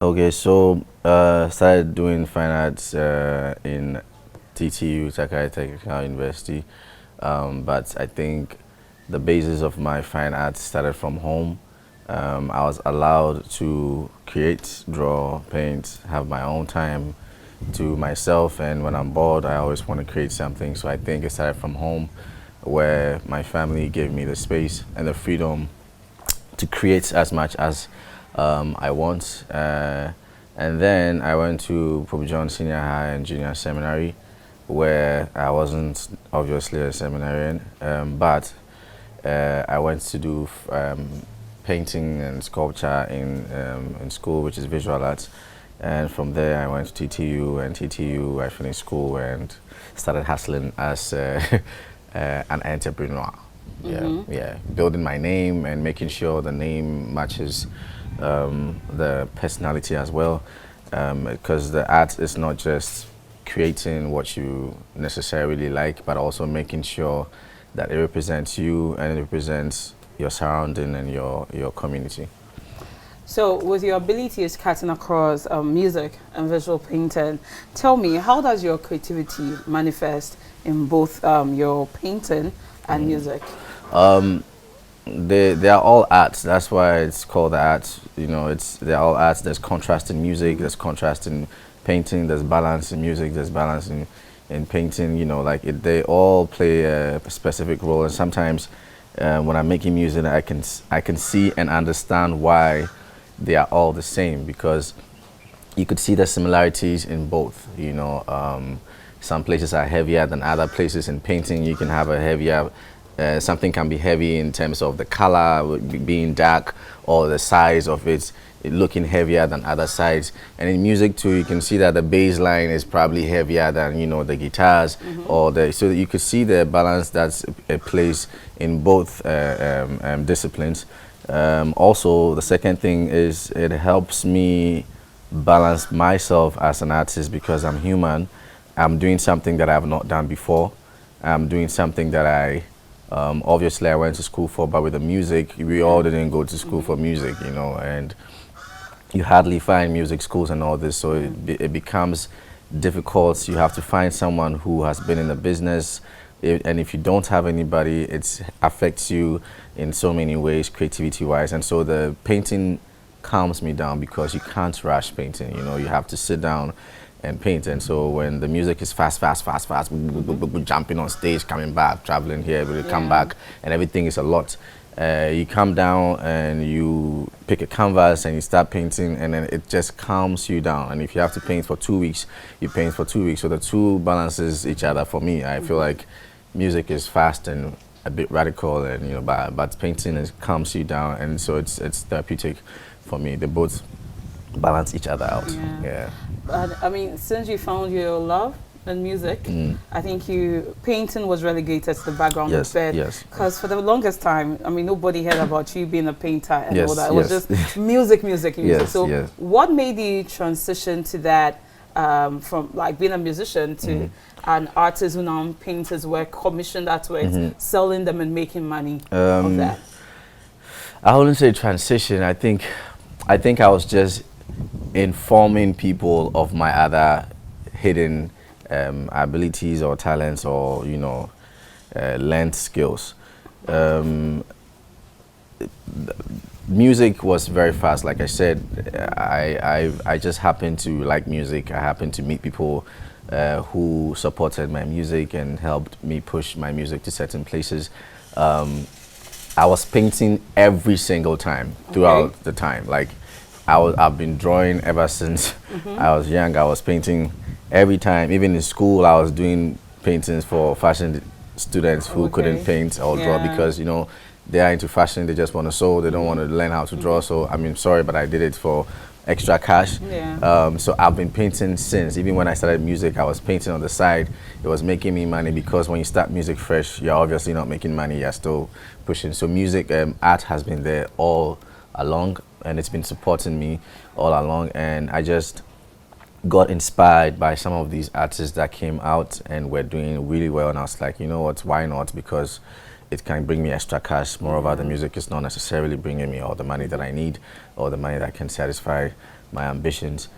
Okay, so started doing fine arts in TTU, Takara Technical University. But I think the basis of my fine arts started from home. I was allowed to create, draw, paint, have my own time to myself, and when I'm bored, I always want to create something. So I think it started from home, where my family gave me the space and the freedom to create as much as I want. And then I went to POJOSS Senior High and Junior Seminary, where I wasn't obviously a seminarian, but I went to do painting and sculpture in school, which is visual arts. And from there, I went to TTU, and TTU, I finished school and started hustling as an entrepreneur. Yeah, building my name and making sure the name matches the personality as well, because the art is not just creating what you necessarily like, but also making sure that it represents you and it represents your surrounding and your community. So, with your abilities cutting across music and visual painting, tell me, how does your creativity manifest in both your painting and music? They are all arts. That's why it's called the arts. You know, they're all arts. There's contrast in music. There's contrast in painting. There's balance in music. There's balance in painting. You know, like they all play a specific role. And sometimes when I'm making music, I can see and understand why they are all the same, because you could see the similarities in both. You know, some places are heavier than other places. In painting, you can have a heavier. Something can be heavy in terms of the color being dark, or the size of it looking heavier than other sides. And in music too, you can see that the bass line is probably heavier than, you know, the guitars, or so that you could see the balance that's a place in both disciplines. Also, the second thing is it helps me balance myself as an artist, because I'm human. I'm doing something that I've not done before. I'm doing something that obviously I went to school for, but with the music, we all didn't go to school for music, you know, and you hardly find music schools and all this, so it becomes difficult. You have to find someone who has been in the business, and if you don't have anybody, it affects you in so many ways, creativity-wise. And so the painting calms me down, because you can't rush painting, you know, you have to sit down and paint. And so when the music is fast, jumping on stage, coming back, traveling here, we come back, and everything is a lot. You come down and you pick a canvas and you start painting, and then it just calms you down. And if you have to paint for 2 weeks, you paint for 2 weeks. So the two balances each other for me. I feel like music is fast and a bit radical, and you know, but painting calms you down, and so it's therapeutic for me. They both balance each other out. Yeah. But I mean, since you found your love in music, I think painting was relegated to the background a bit. Yes. Because for the longest time, I mean, nobody heard about you being a painter and all that. It was Yes. just music. Yes, So, yes. what made you transition to that, from like being a musician to an artist who now paints his work, commissioned artworks, selling them and making money of that? I wouldn't say transition. I think I was just informing people of my other hidden abilities or talents, or, you know, learned skills. Music was very fast. Like I said, I just happened to like music. I happened to meet people who supported my music and helped me push my music to certain places. I was painting every single time throughout the time. Like I've been drawing ever since I was young. I was painting every time. Even in school, I was doing paintings for fashion students who couldn't paint or draw, because, you know, they are into fashion. They just want to sew. They don't want to learn how to draw. So, I mean, sorry, but I did it for extra cash. So I've been painting since. Even when I started music, I was painting on the side. It was making me money, because when you start music fresh, you're obviously not making money. You're still pushing. So music, art has been there all along, and it's been supporting me all along. And I just got inspired by some of these artists that came out and were doing really well, and I was like, you know what, why not? Because it can bring me extra cash. Moreover, the music is not necessarily bringing me all the money that I need, or the money that can satisfy my ambitions.